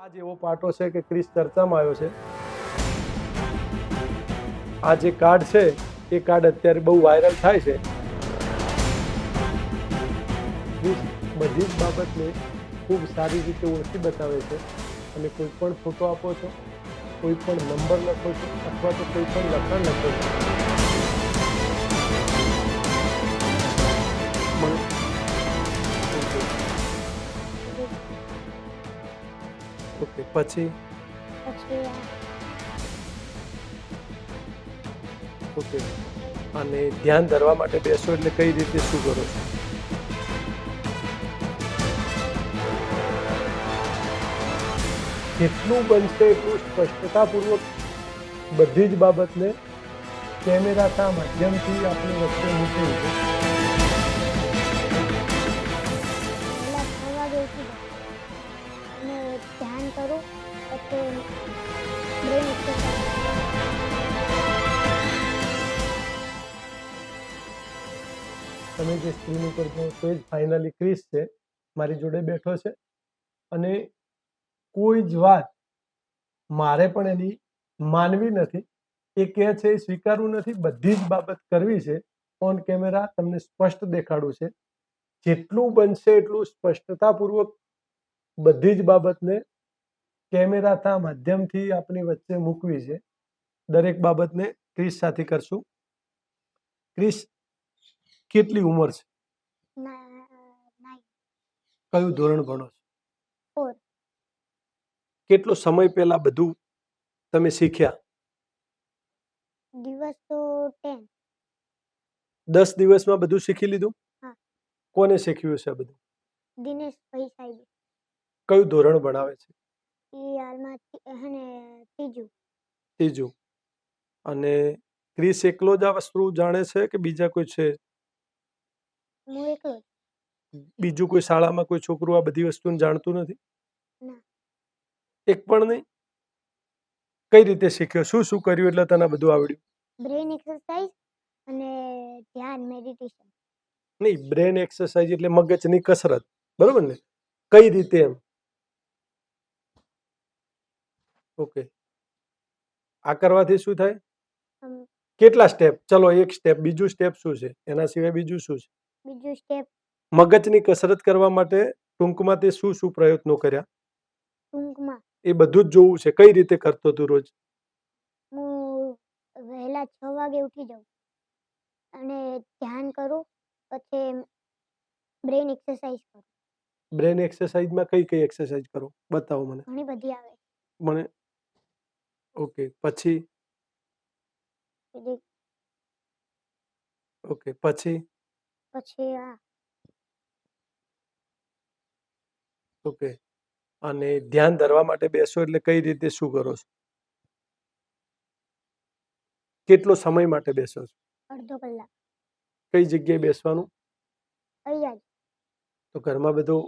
આજ એવો પાટો છે કે ક્રિસ ચર્ચામાં આવ્યો છે. આ જે કાર્ડ છે એ કાર્ડ અત્યારે બહુ વાયરલ થાય છે. ક્રિસ બધી જ બાબતને ખૂબ સારી રીતે ઓળખી બતાવે છે અને કોઈ પણ ફોટો આપો છો, કોઈ પણ નંબર લખો છો અથવા તો કોઈ પણ લખાણ લખો છો. ઓકે, પછી ઓકે, અને ધ્યાન ધરવા માટે બેસો એટલે કઈ રીતે શું કરો છો? જેટલું બનશે એટલું સ્પષ્ટતાપૂર્વક બધી જ બાબતને કેમેરાના માધ્યમથી આપણી વચ્ચે મૂકેલી છે. ધ્યાન કરું પછી બ્રેન તમે જે સ્ક્રીન ઉપર જો છો એ જ ફાઇનલી ક્રિસ છે, મારી જોડે બેઠો છે અને કોઈ જ વાત મારે પણ એની માનવી નથી. એ કહે છે એ સ્વીકારવું નથી, બધી જ બાબત કરવી છે. ઓન કેમેરા તમને સ્પષ્ટ દેખાડવું છે. જેટલું બનશે એટલું સ્પષ્ટતાપૂર્વક બધી જ બાબતને કેમેરાના માધ્યમથી આપણી વચ્ચે મૂકવી છે. દરેક બાબતને ક્રિસ સાથે કરશું. ક્રિસ, કેટલી ઉંમર છે? કયું ધોરણ ભણો છો? 4. કેટલો સમય પહેલા બધું તમે શીખ્યા? દિવસ તો 10. 10 દિવસમાં બધું શીખી લીધું? હા. કોને શીખ્યું છે બધું? દિનેશભાઈ સાહેબ. કયું ધોરણ ભણાવે છે? એ હાલમાં ત્રીજું. ત્રીજું. અને ક્રિસ એકલો જ આ વસ્તુ જાણે છે કે બીજા કોઈ છે? હું એકલો. બીજું કોઈ શાળામાં કોઈ છોકરું આ બધી વસ્તુને જાણતું નથી? ના. એક પણ નહીં? કઈ રીતે શીખ્યો? શું શું કર્યું એટલે તને બધું આવડ્યું? બ્રેન એક્સરસાઇઝ અને ધ્યાન મેડિટેશન. નહીં, બ્રેન એક્સરસાઇઝ એટલે મગજની કસરત, બરોબર ને? કઈ રીતે એમ? ઓકે, આ કરવાથી શું થાય? કેટલા સ્ટેપ? ચલો એક સ્ટેપ. બીજું સ્ટેપ શું છે? એના સિવાય બીજું શું છે? બીજું સ્ટેપ મગજની કસરત કરવા માટે ટૂંકમાં તે શું શું પ્રયત્નો કર્યા? ટૂંકમાં એ બધું જ જોવું છે. કઈ રીતે કરતો તું રોજ? હું વહેલા 6 વાગે ઉઠી જાઉં અને ધ્યાન કરું, પછી બ્રેન એક્સરસાઇઝ કરું. બ્રેન એક્સરસાઇઝમાં કઈ કઈ એક્સરસાઇઝ કરો? બતાવો મને. ઘણી બધી આવે. મને ઓકે, પછી ઓકે, પછી આ ઓકે, અને ધ્યાન ધરવા માટે બેસો એટલે કઈ રીતે શું કરો છો? કેટલો સમય માટે બેસો છો? અડધો કલાક. કઈ જગ્યાએ બેસવાનું? અહીંયા જ. તો ઘરમાં બધો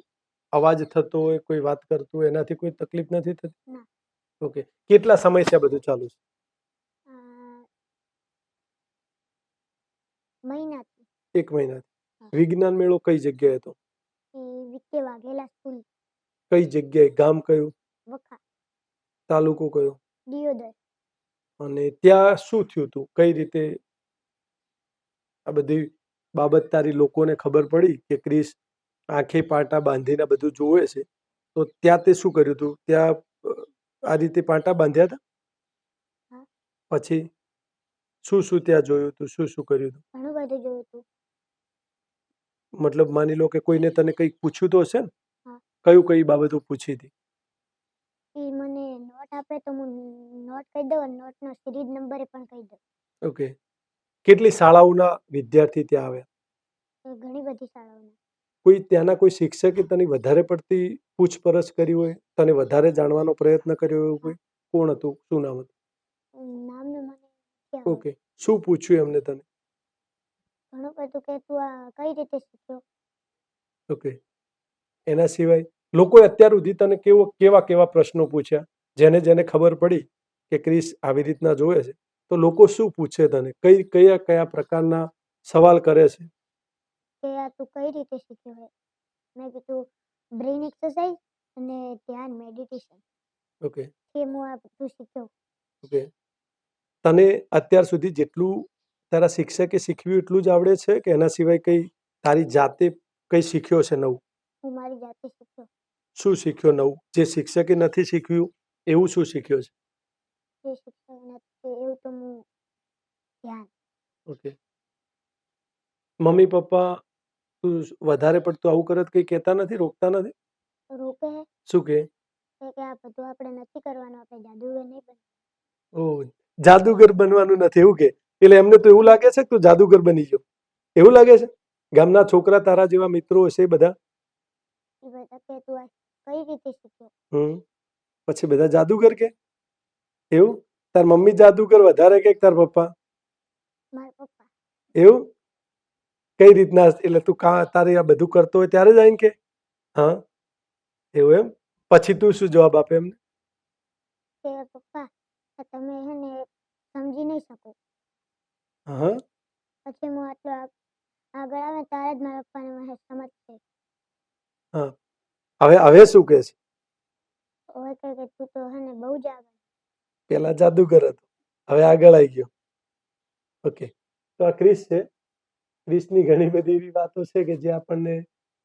અવાજ થતો હોય, કોઈ વાત કરતું હોય, એનાથી કોઈ તકલીફ નથી થતી? ના. ઓકે, કેટલા સમયથી આ બધું ચાલુ છે? મહિનાથી. 1 મહિનાથી. વિજ્ઞાન મેળો કઈ જગ્યાએ હતો? વિકે વાઘેલા સ્કૂલ. કઈ જગ્યાએ? ગામ કયું? વખા. તાલુકો કયો? દિયોદર. અને ત્યાં શું થયું હતું? કઈ રીતે આ બધી બાબત તારી લોકોને ખબર પડી કે ક્રિસ આંખે પાટા બાંધીને બધું જોવે છે? તો ત્યાં તે શું કર્યું હતું? ત્યાં આ રીતે પાટા બાંધ્યા હતા? પછી શું શું ત્યાં જોયું હતું? શું શું કર્યું હતું? ઘણું બધું જોયું હતું. મતલબ માની લો કે કોઈને તને કંઈક પૂછ્યું તો હશે ને? હા. કઈ બાબતો પૂછી હતી? એ મને નોટ આપે તો હું નોટ કહી દઉં અને નોટનો સિરીઝ નંબર પણ કહી દઉં. ઓકે, કેટલી શાળાઓના વિદ્યાર્થી ત્યાં આવ્યા? ઘણી બધી શાળાઓના. કોઈ ત્યાંના કોઈ શિક્ષકે તને વધારે પડતી પૂછપરછ કરી હોય, તને વધારે જાણવાનો પ્રયત્ન કર્યો હોય? કોઈ કોણ હતું? શું નામ હતું? નામનું મને ઓકે, શું પૂછ્યું એમને તને? ઘણું બધું કે તું આ કઈ રીતે શીખ્યો. ઓકે, એના સિવાય લોકોએ અત્યાર સુધી તને કેવા કેવા પ્રશ્નો પૂછ્યા? જેને જેને ખબર પડી કે ક્રિસ આવી રીતના જોવે છે, તો લોકો શું પૂછે તને? કયા કયા પ્રકારના સવાલ કરે છે? કે આ તું કઈ રીતે શીખ્યો? મેં કીધું બ્રેન એક્સરસાઇઝ અને ધ્યાન મેડિટેશન. ઓકે, કે હું આ બધું શીખ્યો. ઓકે. તને અત્યાર સુધી જેટલું તારા શિક્ષકે શીખવ્યું એટલું જ આવડે છે કે એના સિવાય કંઈ તારી જાતે કંઈ શીખ્યો છે નવું? હું મારી જાતે શીખ્યો. શું શીખ્યો નવું? જે શિક્ષકે નથી શીખવ્યું એવું શું શીખ્યો છે? જે શિક્ષક નથી એવું તો હું ધ્યાન. ઓકે. મમ્મી પપ્પા તું વધારે પડતું આવું કરે તો કંઈ કહેતા નથી, રોકતા નથી? રોકે હે શું કહે? કે આ બધું આપણે નથી કરવાનું, આપણે જાદુગર નહીં બનવાનું. ઓહ! જાદુગર બનવાનું નથી એવું કે? એટલે એમને તો એવું લાગે છે કે તું જાદુગર બની ગયો. એવું લાગે છે? ગામના છોકરા તારા જેવા મિત્રો હશે બધા? એ બધા કે તું આ કઈ રીતે શીખ્યો? હમ. પછી બધા જાદુગર કે? એવું? તાર મમ્મી જાદુગર વધારે કે તાર પપ્પા? મારા પપ્પા. એવું? કઈ રીતના? એટલે તું તારે આ બધું કરતો હોય ત્યારે જ આવીને કે? હા, એવું એમ? પછી તું શું જવાબ આપે એમને? કે પપ્પા આ તમે હે ને સમજી નહીં શકો. હા, પછી હું આટલું આગળ આવે ત્યારે જ મારા પપ્પાને મને સમજશે. હા. હવે શું કહે છે? હવે કહે કે તું તો હે ને બહુ જ આગળ. પેલા જાદુગર હતો, હવે આગળ આવી ગયો. ઓકે. તો આ ક્રિસ છે. ક્રિસની ઘણી બધી એવી વાતો છે કે જે આપણને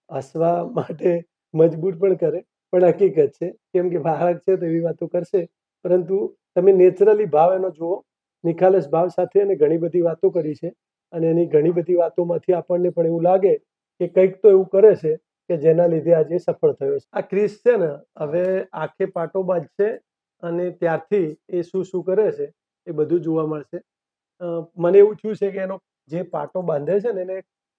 હસવા માટે મજબૂર પણ કરે, પણ હકીકત છે. કેમ કે બાળક છે તો એવી વાતો કરશે, પરંતુ તમે નેચરલી ભાવ એનો જુઓ, નિખાલસ ભાવ સાથે એને ઘણી બધી વાતો કરી છે. અને એની ઘણી બધી વાતોમાંથી આપણને પણ એવું લાગે કે કંઈક તો એવું કરે છે કે જેના લીધે આજે સફળ થયો છે. આ ક્રિસ છે ને હવે આંખે પાટો બાંધશે અને ત્યારથી એ શું શું કરે છે એ બધું જોવા મળશે. મને એવું થયું છે કે એનો જે પાટો બાંધે છે ને એને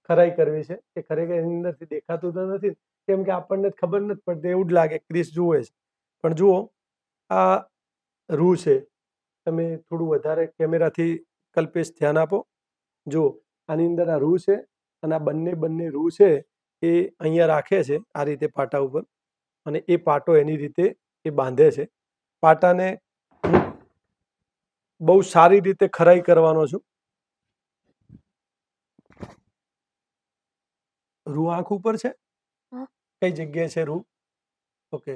ખરાઈ કરવી છે. એ ખરેખર એની અંદરથી દેખાતું તો નથી, કેમ કે આપણને ખબર નથી પડતી, એવું જ લાગે ક્રિસ જુએ છે. પણ જુઓ, આ રૂ છે. તમે થોડું વધારે કેમેરાથી કલ્પેશ ધ્યાન આપો. જુઓ, આની અંદર આ રૂ છે અને આ બંને રૂ છે એ અહીંયા રાખે છે આ રીતે પાટા ઉપર, અને એ પાટો એની રીતે એ બાંધે છે. પાટાને હું બહુ સારી રીતે ખરાઈ કરવાનો છું. રૂ આંખ ઉપર છે? હા. કઈ જગ્યાએ છે રૂ? ઓકે.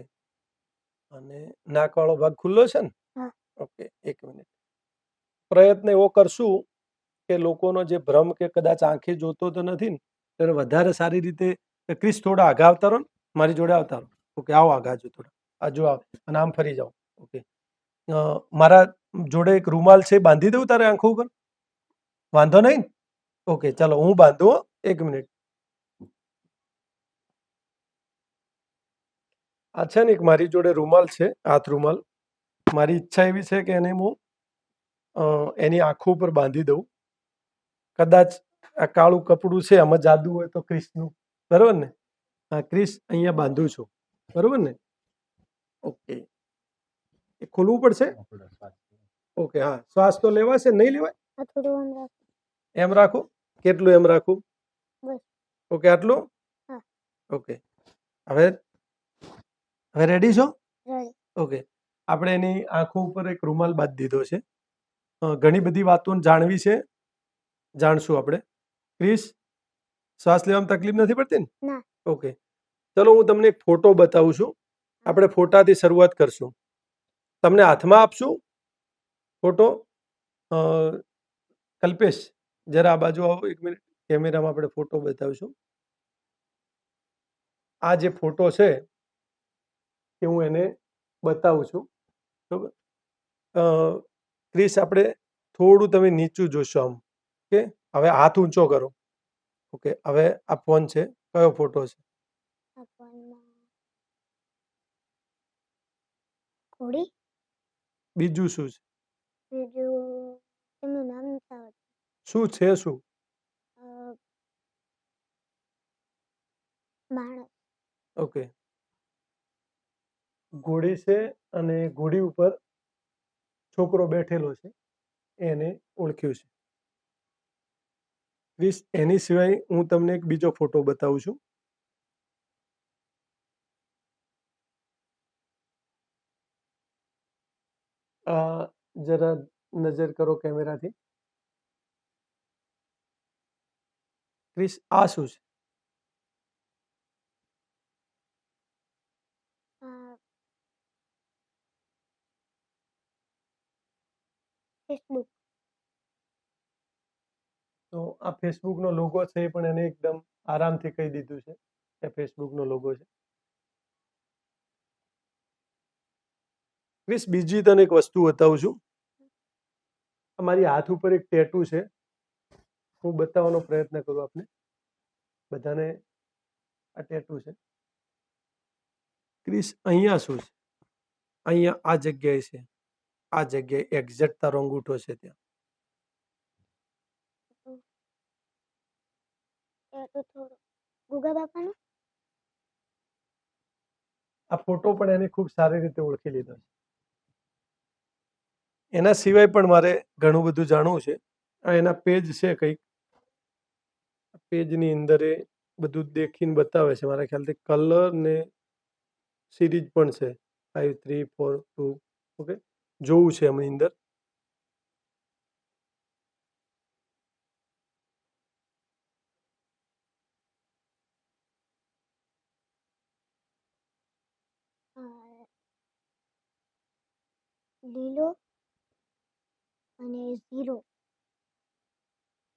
અને નાકવાળો ભાગ ખુલ્લો છે ને? હા. ઓકે, એક મિનિટ. પ્રયત્ન એવો કરશું કે લોકોનો જે ભ્રમ કે કદાચ આંખે જોતો તો નથી ને તેને વધારે સારી રીતે. ક્રિસ થોડા આગા આવતા રહો ને, મારી જોડે આવતા રહો. ઓકે, આવો આગા જો થોડા. હજુ આવો અને આમ ફરી જાઓ. ઓકે. મારા જોડે એક રૂમાલ છે, બાંધી દઉં તારે આંખો ઉપર? વાંધો નહીં ને? ઓકે, ચાલો હું બાંધું હો. એક મિનિટ. આ છે ને એક મારી જોડે રૂમાલ છે, હાથ રૂમાલ. મારી ઈચ્છા એવી છે કે એને હું એની આંખો ઉપર બાંધી દઉં. કદાચ આ કાળું કપડું છે, આમાં જાદુ હોય તો ક્રિસનું, બરોબર ને? હા, ક્રિસ અહીંયા બાંધું છું, બરોબર ને? ઓકે. એ ખોલવું પડશે? ઓકે, હા. શ્વાસ તો લેવાશે, નહીં લેવાય? આ થોડું આમ રાખ. એમ રાખું? કેટલું એમ રાખું? બસ. ઓકે, આટલું? હા. ઓકે. હવે હવે રેડી છો? રેડી. ઓકે. આપણે એની આંખો ઉપર એક રૂમાલ બાંધી દીધો છે. ઘણી બધી વાતો જાણવી છે, જાણશું આપણે. ક્રિસ, શ્વાસ લેવામાં તકલીફ નથી પડતી ને? ના. ઓકે. ચલો હું તમને એક ફોટો બતાવું છું. આપણે ફોટાથી શરૂઆત કરશું. તમને હાથમાં આપશું ફોટો. કલ્પેશ, જરા આ બાજુ આવો એક મિનિટ. કેમેરામાં આપણે ફોટો બતાવીશું. આ જે ફોટો છે એ હું એને બતાવું છું, બરોબર? ક્રિસ, આપણે થોડું તમે નીચું જોશો આમ. ઓકે. હવે હાથ ઊંચો કરો. ઓકે. હવે આ ફોન છે, કયો ફોટો છે? આ ફોનમાં ઘોડી. બીજું શું છે? બીજું એમનું નામ નથી આવડતું. શું છે શું? માણસ. ઓકે. ઘોડી છે અને ઘોડી ઉપર છોકરો બેઠેલો છે, એને ઓળખ્યું છે. ક્રિસ, એની સિવાય હું તમને એક બીજો ફોટો બતાવું છું. જરા નજર કરો કેમેરાથી. ક્રિસ, આ શું છે? આ ફેસબુક. તો આ ફેસબુકનો લોગો છે એ પણ એને એકદમ આરામથી કહી દીધું છે કે ફેસબુકનો લોગો છે. ક્રિસ, બીજી તને એક વસ્તુ બતાવું છું. મારી હાથ ઉપર એક ટેટુ છે. હું બતાવવાનો પ્રયત્ન કરું આપને બધાને. આ ટેટુ છે. ક્રિસ, અહીંયા શું છે? અહીંયા આ જગ્યાએ છે. આ જગ્યાએ એક્ઝેક્ટ તારો અંગૂઠો છે ત્યાં. એ તો થોડું ગુગા બાપાનો. આ ફોટો પણ એને ખૂબ સારી રીતે ઓળખી લીધો છે. એના સિવાય પણ મારે ઘણું બધું જાણવું છે. આ એના પેજ છે કંઈક. પેજની અંદર એ બધું દેખીને બતાવે છે. મારા ખ્યાલથી કલર ને સિરીઝ પણ છે 5 3 4 2. ઓકે, જોવું છે એમની અંદર. લીલો અને 0.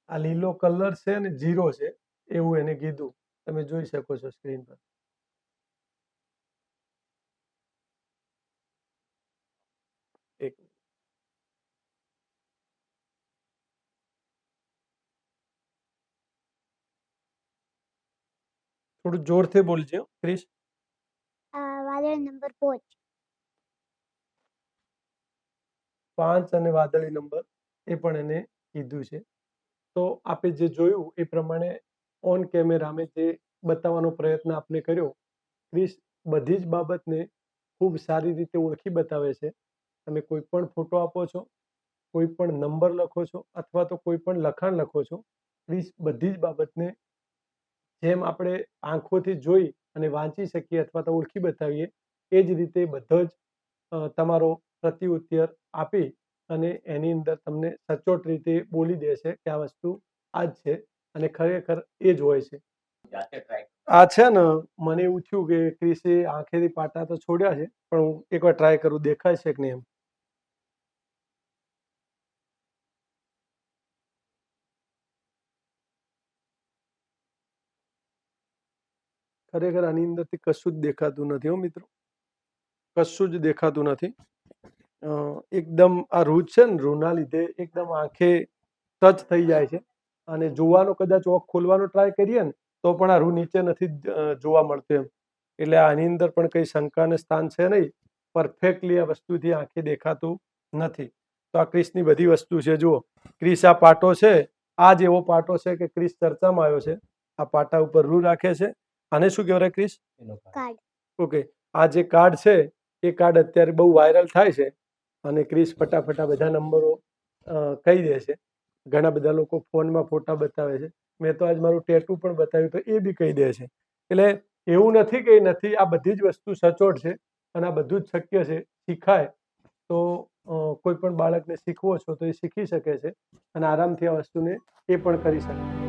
આ લીલો કલર છે અને 0 છે એવું એને કીધું. તમે જોઈ શકો છો સ્ક્રીન પર. એક થોડું જોરથી બોલજો ક્રિશ. વાદળ નંબર 5. 5 અને વાદળી નંબર એ પણ એને કીધું છે. તો આપણે જે જોયું એ પ્રમાણે ઓન કેમેરા મેં જે બતાવવાનો પ્રયત્ન આપણે કર્યો, ક્રિશ બધી જ બાબતને ખૂબ સારી રીતે ઓળખી બતાવે છે. તમે કોઈ પણ ફોટો આપો છો, કોઈ પણ નંબર લખો છો અથવા તો કોઈ પણ લખાણ લખો છો, ક્રિશ બધી જ બાબતને જેમ આપણે આંખોથી જોઈ અને વાંચી શકીએ અથવા તો ઓળખી બતાવીએ એ જ રીતે બધો જ તમારો પ્રત્યુત્તર આપી અને એની અંદર તમને સચોટ રીતે બોલી દે છે કે આ વસ્તુ આ જ છે અને ખરેખર એ જ હોય છે. આ છે ને, મને એવું થયું કે ક્રિશે આંખેથી પાટા તો છોડ્યા છે, પણ હું એકવાર ટ્રાય કરું દેખાય છે કે નહીં એમ. ખરેખર આની અંદરથી કશું જ દેખાતું નથી હો મિત્રો, કશું જ દેખાતું નથી. એકદમ આ રૂ છે ને, રૂના લીધે એકદમ આંખે ટચ થઈ જાય છે અને જોવાનો કદાચ ઓખ ખોલવાનો ટ્રાય કરીએ ને તો પણ આ રૂ નીચે નથી જોવા મળતું એમ. એટલે આની અંદર પણ કંઈ શંકાને સ્થાન છે નહીં. પરફેક્ટલી આ વસ્તુથી આંખે દેખાતું નથી. તો આ ક્રિશની બધી વસ્તુ છે. જુઓ ક્રિશ, આ પાટો છે, આ જ એવો પાટો છે કે ક્રિશ ચર્ચામાં આવ્યો છે. આ પાટા ઉપર રૂ રાખે છે. આને શું કહેવાય ક્રિશ? કાર્ડ. ઓકે, આ જે કાર્ડ છે એ કાર્ડ અત્યારે બહુ વાયરલ થાય છે અને ક્રિશ ફટાફટ આ બધા નંબરો કહી દે છે. ઘણા બધા લોકો ફોનમાં ફોટા બતાવે છે. મેં તો આજ મારું ટેટુ પણ બતાવ્યું તો એ બી કહી દે છે. એટલે એવું નથી કે નથી, આ બધી જ વસ્તુ સચોટ છે અને આ બધું જ શક્ય છે. શીખાય તો કોઈ પણ બાળકને શીખવો છો તો એ શીખી શકે છે અને આરામથી આ વસ્તુને એ પણ કરી શકે.